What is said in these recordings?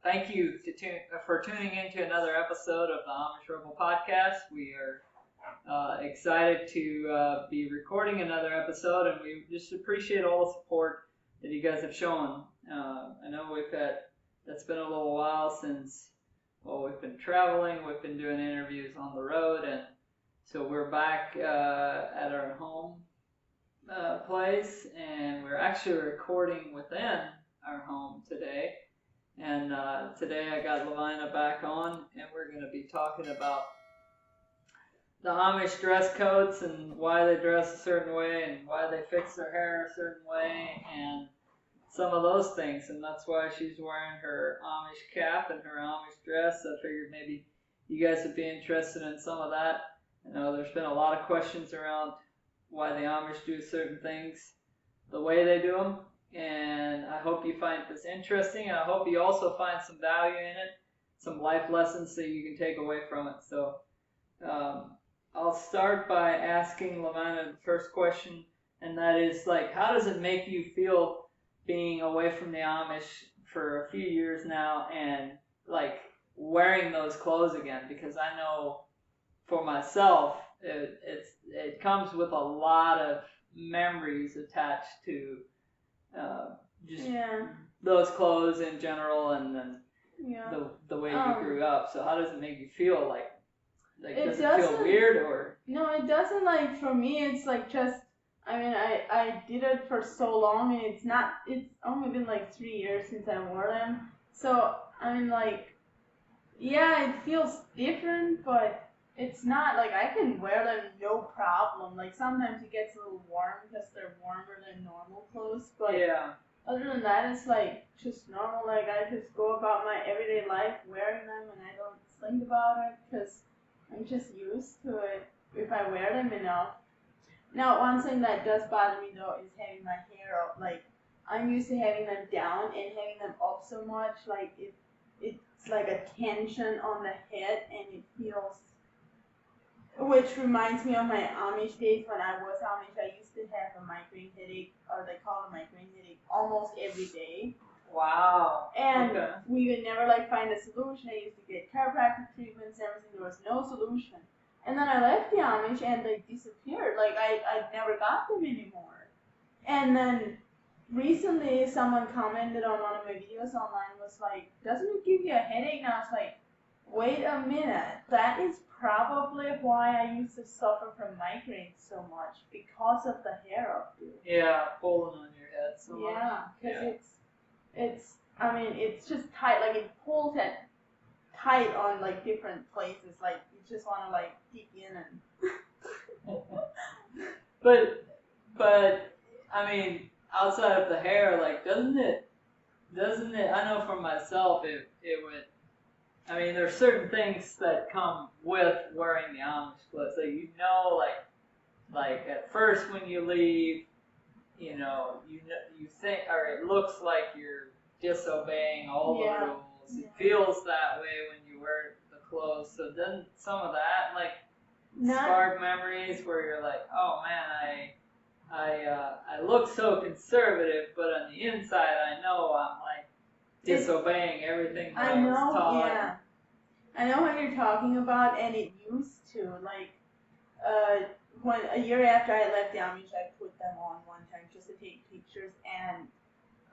thank you for tuning in to another episode of the Amish Rebel Podcast. We are excited to be recording another episode, and we just appreciate all the support that you guys have shown. I know that's been a little while since, well, we've been traveling, we've been doing interviews on the road, and so we're back at our home place, and we're actually recording within our home today. And today I got Lovina back on, and we're going to be talking about the Amish dress codes and why they dress a certain way and why they fix their hair a certain way and some of those things. And that's why she's wearing her Amish cap and her Amish dress. I figured maybe you guys would be interested in some of that. I know there's been a lot of questions around why the Amish do certain things the way they do them. And I hope you find this interesting, and I hope you also find some value in it, some life lessons that you can take away from it. So I'll start by asking Lovina the first question, and that is, like, how does it make you feel being away from the Amish for a few years now and, like, wearing those clothes again? Because I know for myself, it comes with a lot of memories attached to just those clothes in general, and then the way you grew up. So how does it make you feel? Like does it feel weird or? No, it doesn't. Like, for me, it's like just. I mean, I did it for so long, and it's only been like 3 years since I wore them. So I mean, like, yeah, it feels different, but it's not like I can wear them no problem. Like, sometimes it gets a little warm because they're warmer than normal clothes, but yeah. Other than that, it's like just normal. Like, I just go about my everyday life wearing them, and I don't think about it because I'm just used to it if I wear them enough. Now, one thing that does bother me though is having my hair up. Like, I'm used to having them down and having them up so much. Like, it's like a tension on the head, and it feels. Which reminds me of my Amish days when I was Amish. I used to have a migraine headache, or they call it a migraine headache, almost every day. Wow. And we would never like find a solution. I used to get chiropractic treatments and everything. There was no solution. And then I left the Amish and they disappeared. Like, I never got them anymore. And then recently someone commented on one of my videos online, was like, doesn't it give you a headache? And I was like, wait a minute. That is probably why I used to suffer from migraines so much, because of the hair updo. Yeah, pulling on your head so much. Yeah, because I mean, it's just tight. Like, it pulls it tight on, like, different places. Like, you just want to, like, peek in and. But I mean, outside of the hair, like, doesn't it? I know for myself, it would. I mean, there's certain things that come with wearing the Amish clothes. So like at first when you leave, you think, or it looks like you're disobeying all the rules. It feels that way when you wear the clothes. So then some of that, like, spark memories where you're like, oh man, I look so conservative, but on the inside, I know I'm like disobeying everything that I was taught. Yeah. I know what you're talking about, and it used to, like, when a year after I left the Amish, I put them on one time just to take pictures, and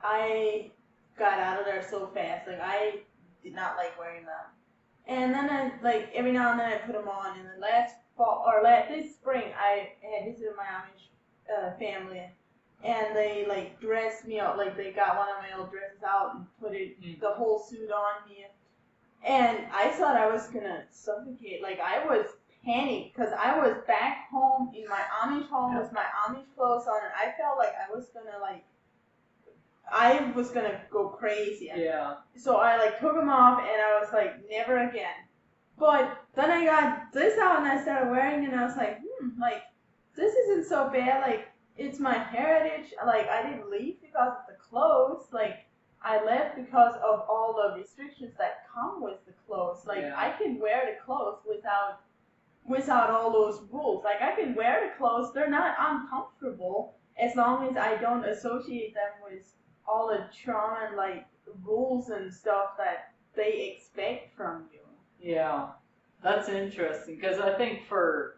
I got out of there so fast. Like, I did not like wearing them. And then every now and then I put them on, and then this spring, I had visited my Amish family, and they, like, dressed me up. Like, they got one of my old dresses out and put the whole suit on me. And I thought I was gonna suffocate. Like, I was panicked because I was back home in my Amish home with my Amish clothes on, and I felt like I was gonna go crazy. Yeah. So I, like, took them off, and I was like, never again. But then I got this out, and I started wearing it, and I was like, like, this isn't so bad. Like, it's my heritage. Like, I didn't leave because of the clothes. Like, I left because of all the restrictions that come with the clothes. Like, I can wear the clothes without all those rules. Like, I can wear the clothes. They're not uncomfortable as long as I don't associate them with all the trauma and, like, rules and stuff that they expect from you. Yeah, that's interesting because I think for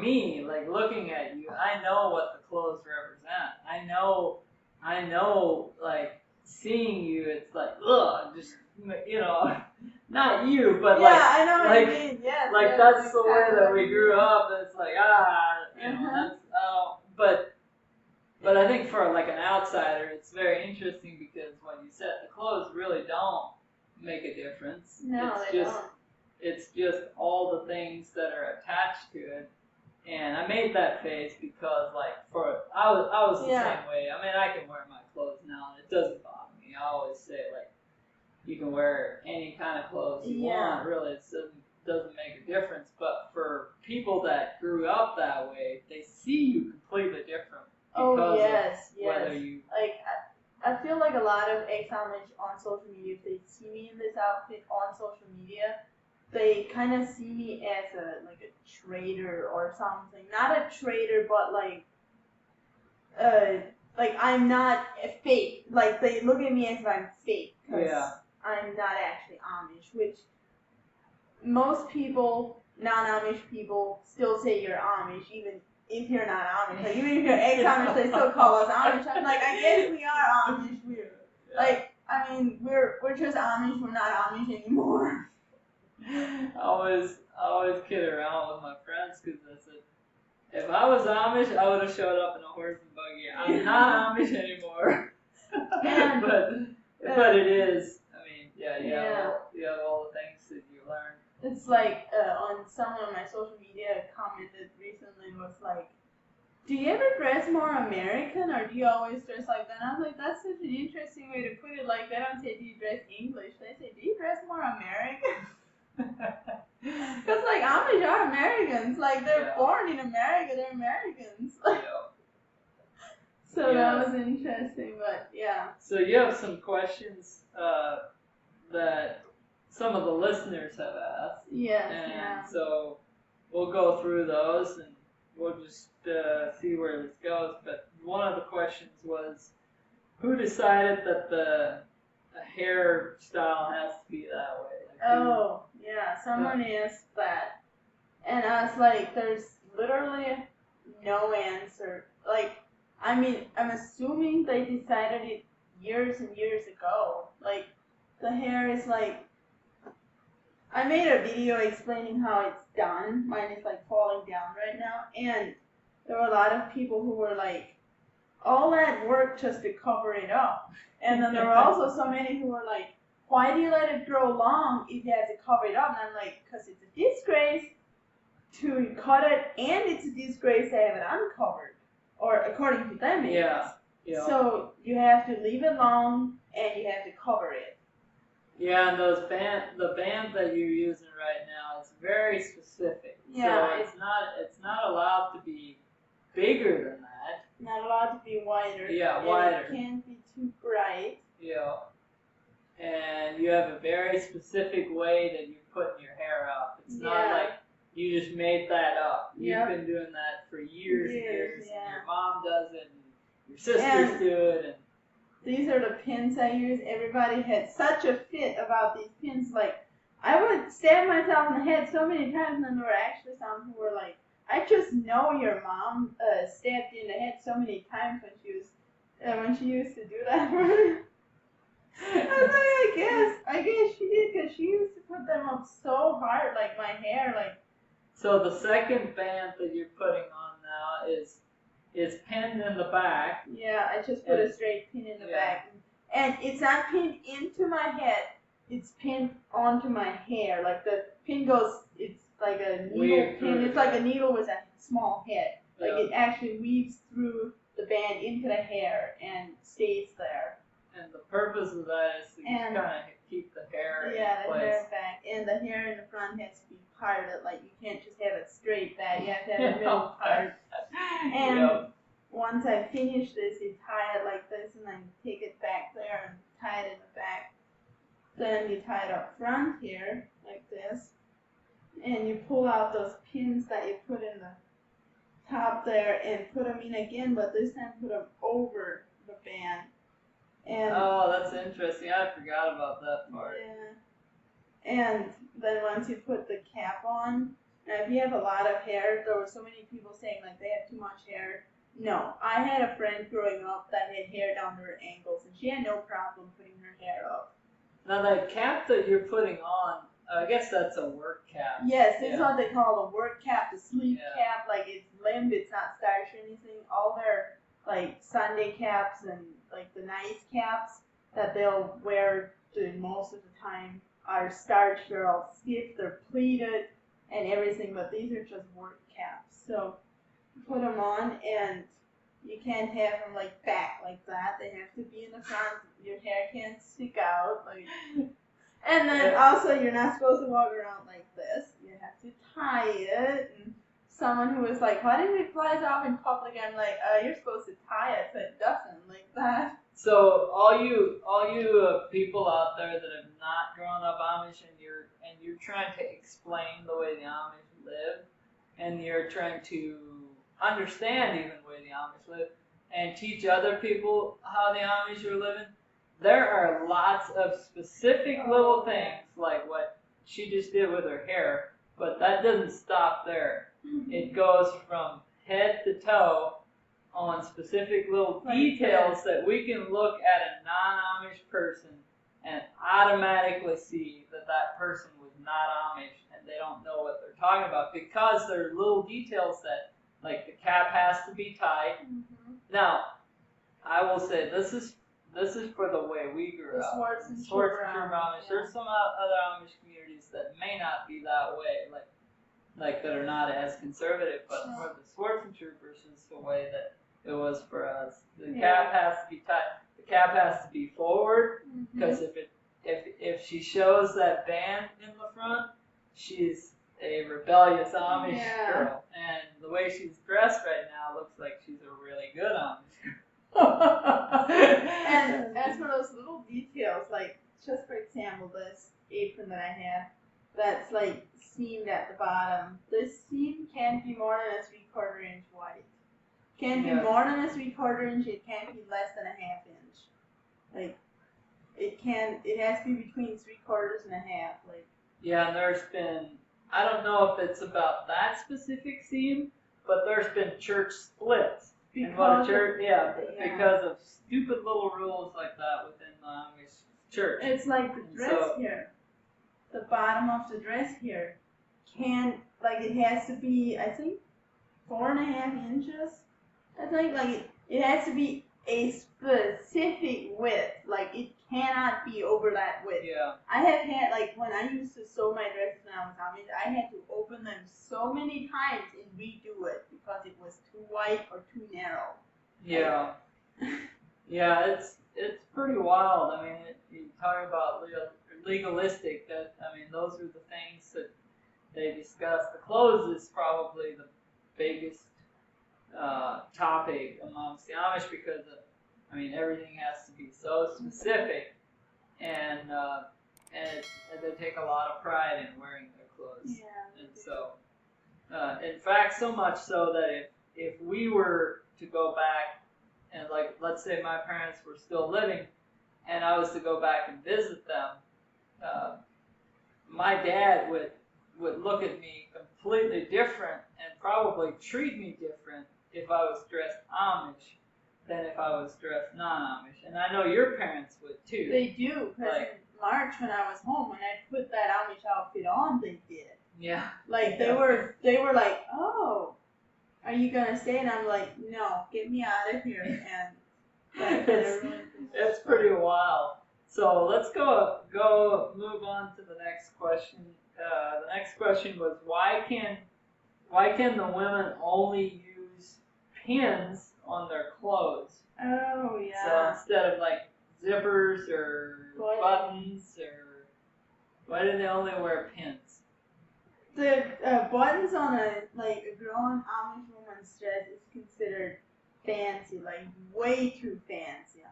me, like looking at you, I know what the clothes represent. I know, like seeing you, it's like, ugh, just not you, but yeah, I know what you mean. Yes, like yes, that's the way that we grew up. It's like that's but I think for like an outsider, it's very interesting because what you said, the clothes really don't make a difference. No, they don't. It's just all the things that are attached to it. And I made that face because, like, I was the same way. I mean, I can wear my clothes now, and it doesn't bother me. I always say, like, you can wear any kind of clothes you want. Really, it doesn't make a difference. But for people that grew up that way, they see you completely different because of whether you like. I feel like a lot of ex-Amish on social media, if they see me in this outfit on social media, they kind of see me as a traitor or something. Not a traitor, but like I'm not a fake. Like they look at me as if I'm fake because I'm not actually Amish. Which most people, non-Amish people, still say you're Amish, even if you're not Amish. Like even if you're ex-Amish, they still call us Amish. I'm like, I guess we are Amish. I mean, we're just Amish. We're not Amish anymore. I always kid around with my friends because I said, if I was Amish, I would have showed up in a horse and buggy. I'm not Amish anymore. but it is. I mean, you have all the things that you learn. It's like on someone on my social media commented recently was like, do you ever dress more American or do you always dress like that? And I was like, that's such an interesting way to put it. Like, they don't say, do you dress English? They say, do you dress more American? Because, like, Amish are Americans. Like, they're born in America. They're Americans. So that was interesting, but yeah. So you have some questions that some of the listeners have asked. Yes, and so we'll go through those and we'll just see where this goes. But one of the questions was, who decided that the hairstyle has to be that way? Like someone asked that. And I was like, there's literally no answer. Like, I mean, I'm assuming they decided it years and years ago. Like, the hair is like, I made a video explaining how it's done. Mine is like falling down right now. And there were a lot of people who were like, all that work just to cover it up. And then there were also so many who were like, why do you let it grow long if you have to cover it up? And I'm like, because it's a disgrace to cut it, and it's a disgrace to have it uncovered. Or according to them, it is. So you have to leave it long, and you have to cover it. Yeah, and the band that you're using right now is very specific. Yeah. So it's not allowed to be bigger than that. Not allowed to be wider. Yeah, and wider. It can't be too bright. Yeah. And you have a very specific way that you're putting your hair up. It's not like you just made that up. You've been doing that for years and years. And your mom does it, and your sisters do it. And these are the pins I use. Everybody had such a fit about these pins. Like, I would stab myself in the head so many times, and then there were actually some who were like, I just know your mom stabbed you in the head so many times when she used to do that for me. I was like, I guess she did, because she used to put them up so hard, like my hair, like. So the second band that you're putting on now is pinned in the back. Yeah, I just put a straight pin in the back. And it's not pinned into my head, it's pinned onto my hair. Like the pin goes, it's like a needle pin. It's like a needle with a small head. Like it actually weaves through the band into the hair and stays there. And the purpose of that is to kind of keep the hair in place. Hair back. And the hair in the front has to be parted. Like, you can't just have it straight back. You have to have a middle part. And once I finish this, you tie it like this, and then you take it back there and tie it in the back. Then you tie it up front here, like this. And you pull out those pins that you put in the top there and put them in again, but this time put them over the band. And that's interesting. I forgot about that part. Yeah. And then once you put the cap on, and if you have a lot of hair, there were so many people saying like they have too much hair. No, I had a friend growing up that had hair down to her ankles, and she had no problem putting her hair up. Now that cap that you're putting on, I guess that's a work cap. Yes, this is what they call a work cap, the sleeve Yeah. cap. Like it's limb, it's not starched or anything. All their like Sunday caps and like the nice caps that they'll wear during most of the time are starched. They're all stiff, they're pleated and everything, but these are just work caps. So you put them on, and you can't have them like back like that. They have to be in the front. Your hair can't stick out. Like, and then also you're not supposed to walk around like this. You have to tie it. And someone who was like, "Why didn't we fly it off in public?" I'm like, "You're supposed to tie it so it doesn't like that." So all you people out there that have not grown up Amish, and you're trying to explain the way the Amish live, and you're trying to understand even the way the Amish live, and teach other people how the Amish are living, there are lots of specific little things like what she just did with her hair, but that doesn't stop there. It goes from head to toe on specific little details that we can look at a non-Amish person and automatically see that that person was not Amish and they don't know what they're talking about, because there are little details that, like the cap has to be tied. Now, I will say this is for the way we grew up. Swartz and Trooper Amish. Yeah. There's some other Amish communities that may not be that way, like that are not as conservative, but for the Swartz and Troopers is the way that it was for us. The cap has to be tied. The cap has to be forward, because if she shows that band in the front, she's a rebellious Amish girl. And the way she's dressed right now looks like she's a really good Amish girl. And as for those little details, like just for example, this apron that I have, that's like seamed at the bottom. This seam can't be more than a 3/4 inch wide. Can't be more than a 3/4 inch. It can't be less than a 1/2 inch. Like it has to be between 3/4 and a 1/2. Like and there's been, I don't know if it's about that specific seam, but there's been church splits. Because of stupid little rules like that within the Amish church. It's like the dress here. The bottom of the dress here it has to be, I think, 4.5 inches. I think it has to be a specific width. Like it cannot be over that width. Yeah. I have had when I used to sew my dresses when I was Amish, I had to open them so many times and redo it because it was too wide or too narrow. Yeah. It's pretty wild. I mean, you talk about legalistic. Those are the things that they discuss. The clothes is probably the biggest topic amongst the Amish, because everything has to be so specific, and they take a lot of pride in wearing their clothes. And so, in fact, so much so that if we were to go back and let's say my parents were still living, and I was to go back and visit them, my dad would look at me completely different and probably treat me different if I was dressed Amish than if I was dressed non-Amish. And I know your parents would too. They do, because in March when I was home, when I put that Amish outfit on, they did. Yeah. They were like, "Oh, are you gonna stay?" And I'm like, "No, get me out of here." And it's pretty wild. So let's go move on to the next question. The next question was, why can the women only use pins on their clothes? Oh yeah. So instead of zippers or buttons, or why do they only wear pins? The buttons on a grown Amish woman's dress is considered fancy, way too fancy.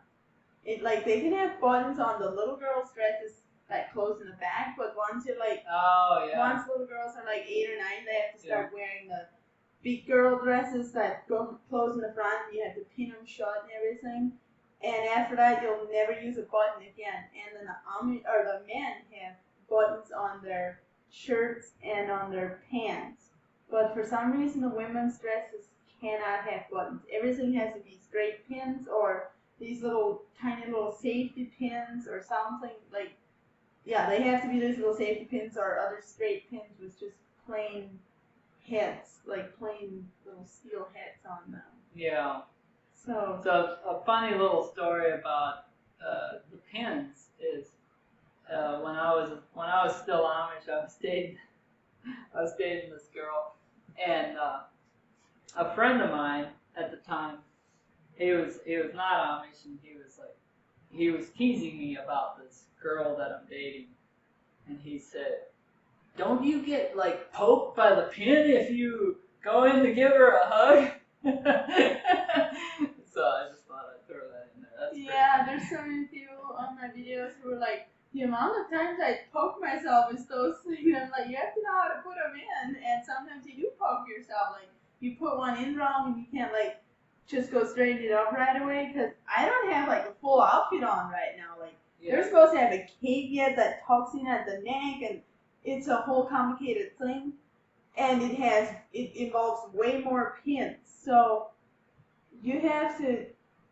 They can have buttons on the little girls' dresses that close in the back, but once you're once little girls are 8 or 9, they have to start wearing the big girl dresses that go close in the front. You have to pin them shut and everything. And after that, you'll never use a button again. And then the men have buttons on their shirts and on their pants. But for some reason, the women's dresses cannot have buttons. Everything has to be straight pins or these little tiny little safety pins or something like. Yeah, they have to be these little safety pins or other straight pins with just plain heads, like plain little steel heads on them. Yeah. So a funny little story about the pins is when I was still Amish, I was dating this girl, and a friend of mine at the time, he was not Amish, and he was teasing me about this girl that I'm dating, and he said, "Don't you get like poked by the pin if you go in to give her a hug?" So I just thought I'd throw that in there. That's yeah, there's so many people on my videos who are like, the amount of times I poke myself with those things, I'm like, you have to know how to put them in, and sometimes you do poke yourself, like you put one in wrong and you can't like just go straighten it up right away, because I don't have like a full outfit on right now, like they're supposed to have a cape yet that tucks in at the neck, and it's a whole complicated thing, and it involves way more pins, so you have to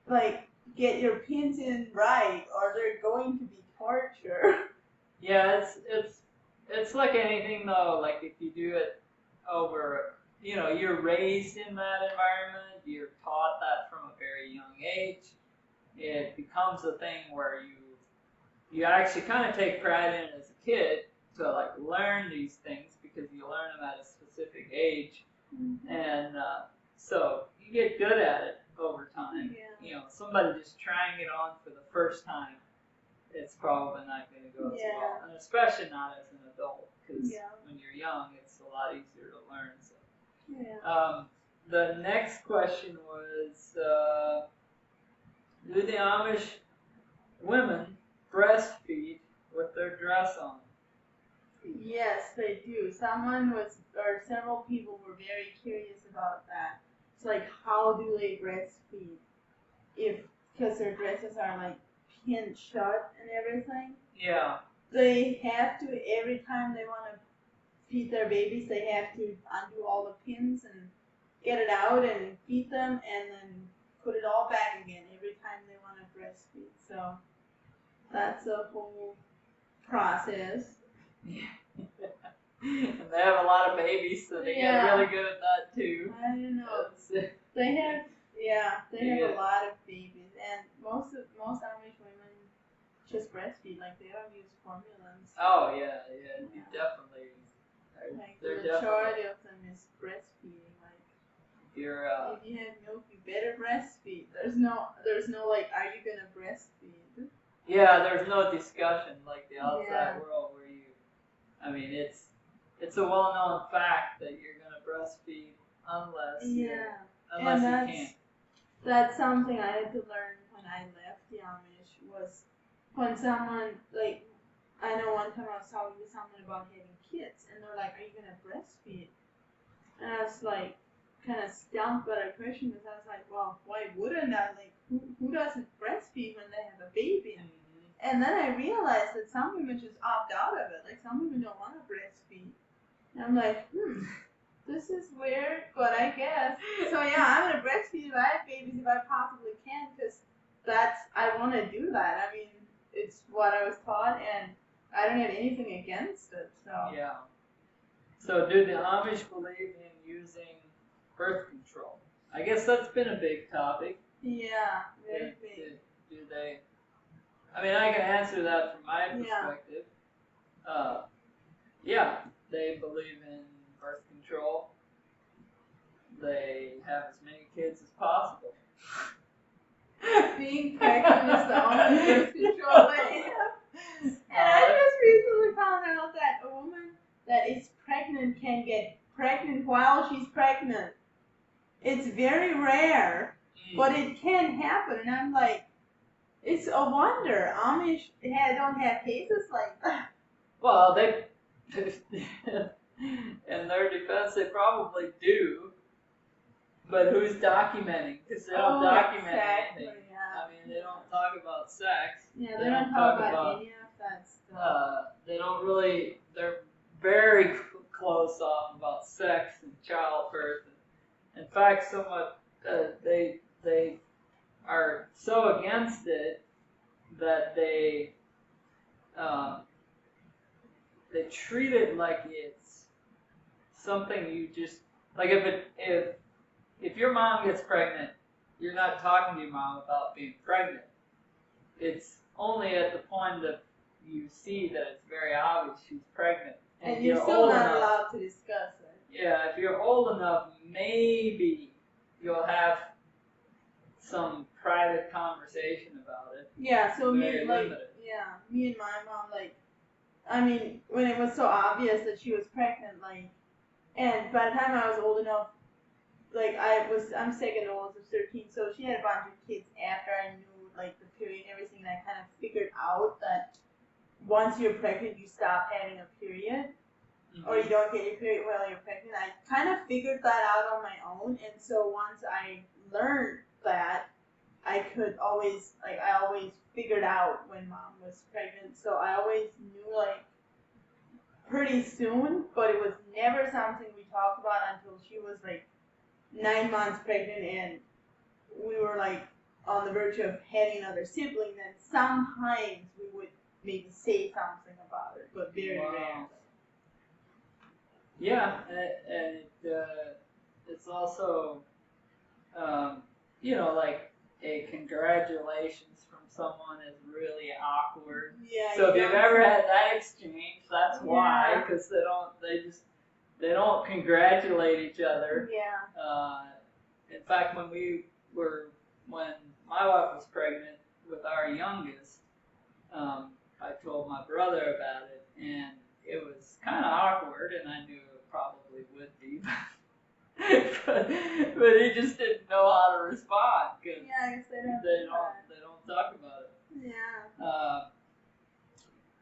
like get your pins in right or they're going to be torture. Yeah, it's like anything though, like if you do it over, you're raised in that environment, you're taught that from a very young age, it becomes a thing where you actually kind of take pride in it as a kid to like learn these things because you learn them at a specific age, and so you get good at it over time. Yeah. Somebody just trying it on for the first time, it's probably not going to go as well, and especially not as an adult, because when you're young, it's a lot easier to learn. So. Yeah. The next question was, do the Amish women breastfeed with their dress on? Yes, they do. Several people were very curious about that. It's like, how do they breastfeed? Because their dresses are like pinned shut and everything. Yeah. They have to, every time they want to feed their babies, they have to undo all the pins and get it out and feed them and then put it all back again every time they want to breastfeed. So that's a whole process. Yeah. And they have a lot of babies, so they get really good at that too. I don't know. They have a lot of babies, and most Amish women just breastfeed, like they don't use formulas. Oh yeah, you definitely. Like the majority of them is breastfeeding. Like if you have milk, you better breastfeed. There's no like, are you gonna breastfeed? Yeah, there's no discussion like the outside world where it's a well-known fact that you're gonna breastfeed unless you can. That's something I had to learn when I left the Amish, was when someone, like, I know one time I was talking to someone about having kids, and they're like, are you gonna breastfeed? And I was like, kind of stumped by the question, because I was like, well, why wouldn't I? Like, who doesn't breastfeed when they have a baby? And then I realized that some women just opt out of it. Like, some women don't want to breastfeed. And I'm like, this is weird, but I guess. So yeah, I'm gonna breastfeed if I have babies if I possibly can, because I want to do that. I mean, it's what I was taught, and I don't have anything against it. So yeah. So do the Amish believe in using birth control? I guess that's been a big topic. Yeah, very big. Do they? I mean, I can answer that from my perspective. Yeah, they believe in birth control. They have as many kids as possible. Being pregnant is the only birth control they have. And I just recently found out that a woman that is pregnant can get pregnant while she's pregnant. It's very rare, but it can happen. And I'm like, it's a wonder. Amish don't have cases like that. Well, they, in their defense, they probably do. But who's documenting? Because they don't document anything. Yeah. I mean, they don't talk about sex. Yeah, they don't talk about any of that stuff. they don't really. They're very close off about sex and childbirth. In fact, somewhat they are so against it that um, they treat it like it's something you just like. If your mom gets pregnant, you're not talking to your mom about being pregnant. It's only at the point that you see that it's very obvious she's pregnant. And you're still not allowed to discuss it. Yeah, if you're old enough, maybe you'll have some private conversation about it. Yeah, so me and my mom, when it was so obvious that she was pregnant, and by the time I was old enough, I'm second oldest of 13, so she had a bunch of kids after I knew, the period and everything, and I kind of figured out that once you're pregnant, you stop having a period, or you don't get your period while you're pregnant. I kind of figured that out on my own, and so once I learned that, I always figured out when mom was pregnant, so I always knew, pretty soon, but it was never something we talked about until she was, 9 months pregnant, and we were, on the verge of having another sibling, then sometimes we would maybe say something about it, but very rarely. Yeah, and it's also, a congratulations from someone is really awkward. Yeah. So if you've ever had that exchange, that's why, because they don't congratulate each other. Yeah. In fact, when my wife was pregnant with our youngest, I told my brother about it, and it was kind of awkward, and I knew it probably would be, but he just didn't know how to respond because I guess they don't talk about it. Yeah.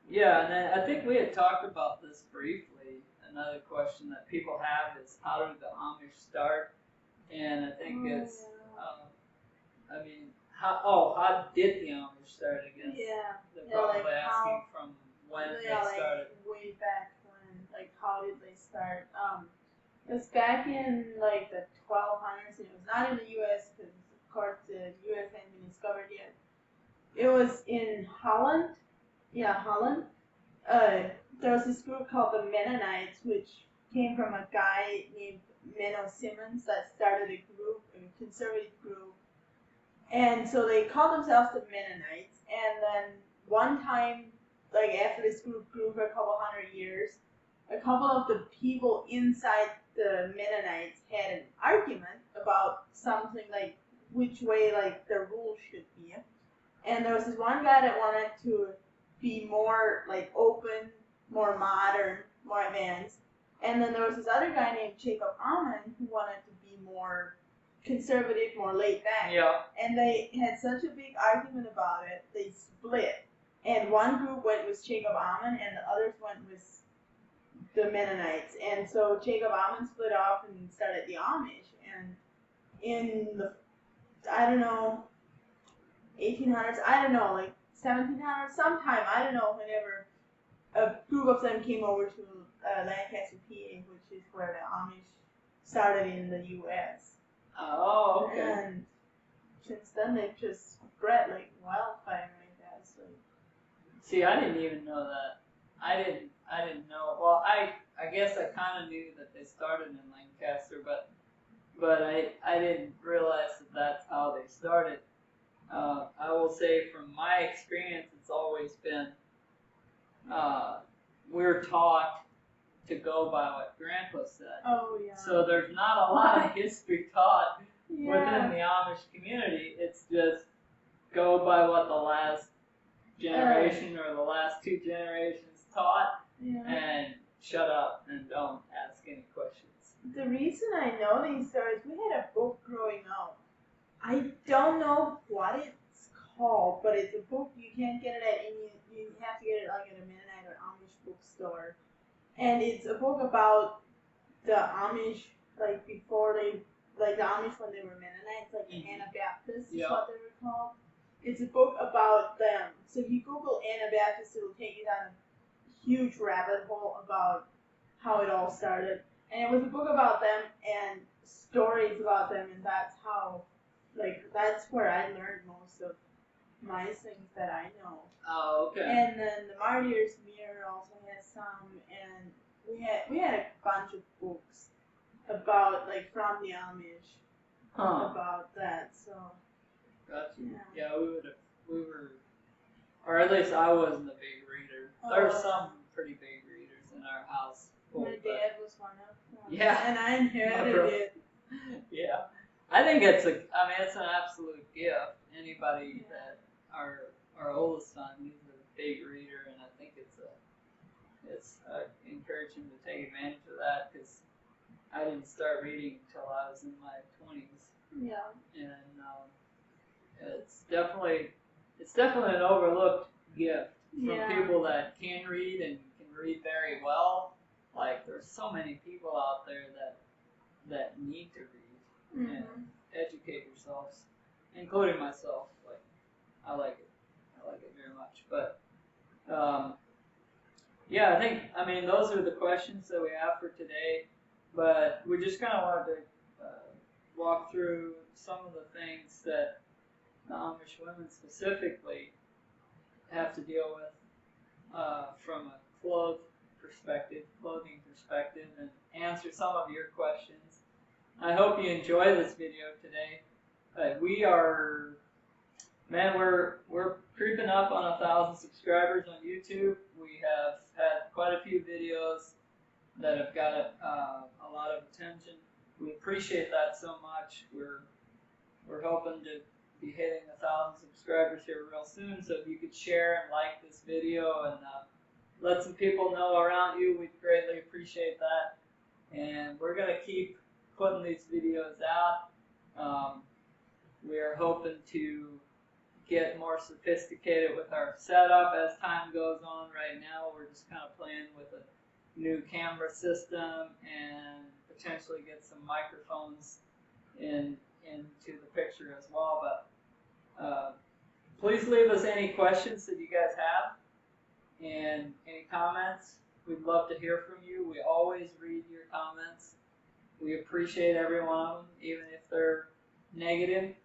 Yeah, and then I think we had talked about this briefly. Another question that people have is how did the Amish start? And I think it's, how did the Amish start? I guess. Yeah. They're probably asking from when they started. Way back when, how did they start? It was back in the 1200s, and it was not in the U.S. because, of course, the U.S. hadn't been discovered yet. It was in Holland. Yeah, Holland. There was this group called the Mennonites, which came from a guy named Menno Simmons that started a conservative group. And so they called themselves the Mennonites. And then one time, after this group grew for a couple hundred years, a couple of the people inside the Mennonites had an argument about something which way the rules should be. And there was this one guy that wanted to be more open, more modern, more advanced. And then there was this other guy named Jacob Ammann who wanted to be more conservative, more laid back. Yeah. And they had such a big argument about it, they split. And one group went with Jacob Ammann, and the others went with the Mennonites. And so Jacob Ammann split off and started the Amish. And in the, 1800s, 1700s, sometime, whenever a group of them came over to Lancaster, PA, which is where the Amish started in the U.S. Oh, okay. And since then, they've just spread like wildfire, I guess. See, I didn't even know that. I didn't know. Well, I guess I kind of knew that they started in Lancaster, but I didn't realize that that's how they started. I will say from my experience, it's always been, we're taught to go by what Grandpa said. Oh, yeah. So there's not a lot of history taught within the Amish community. It's just go by what the last generation or the last two generations taught and shut up and don't ask any questions. The reason I know these stories, we had a book growing up. I don't know what it's called, but it's a book you can't get it at any. You have to get it at a Mennonite or Amish bookstore, and it's a book about the Amish, before they, the Amish when they were Mennonites, the Anabaptists is what they were called. It's a book about them. So if you Google Anabaptists, it will take you down a huge rabbit hole about how it all started. And it was a book about them and stories about them, and that's how, like, that's where I learned most of my things that I know. Oh, okay. And then the Martyr's Mirror also has some, and we had a bunch of books about, like, from the Amish about that. So. Gotcha. Yeah. Yeah, we were, or at least I wasn't a big reader. There were some pretty big readers in our house. My dad was one of them. Yeah. And I inherited it. Yeah. I think it's an absolute gift. Anybody that our oldest son, he's a big reader, and I think I encourage him to take advantage of that, because I didn't start reading until I was in my 20s. Yeah. And it's definitely an overlooked gift from people that can read and can read very well. Like, there's so many people out there that need to read and educate yourselves, including myself. Like, I like it very much. But yeah, I mean those are the questions that we have for today. But we just kind of wanted to walk through some of the things that the Amish women specifically have to deal with from a clothing perspective, and answer some of your questions. I hope you enjoy this video today. We're creeping up on 1,000 subscribers on YouTube. We have had quite a few videos that have got a lot of attention. We appreciate that so much. We're hoping to be hitting 1,000 subscribers here real soon. So if you could share and like this video and let some people know around you, we'd greatly appreciate that. And we're gonna keep putting these videos out. We are hoping to get more sophisticated with our setup as time goes on. Right now, we're just kind of playing with a new camera system and potentially get some microphones into the picture as well. But please leave us any questions that you guys have and any comments. We'd love to hear from you. We always read your comments. We appreciate every one of them, even if they're negative.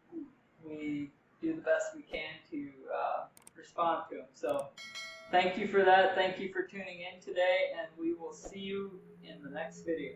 We do the best we can to respond to them. So thank you for that. Thank you for tuning in today, and we will see you in the next video.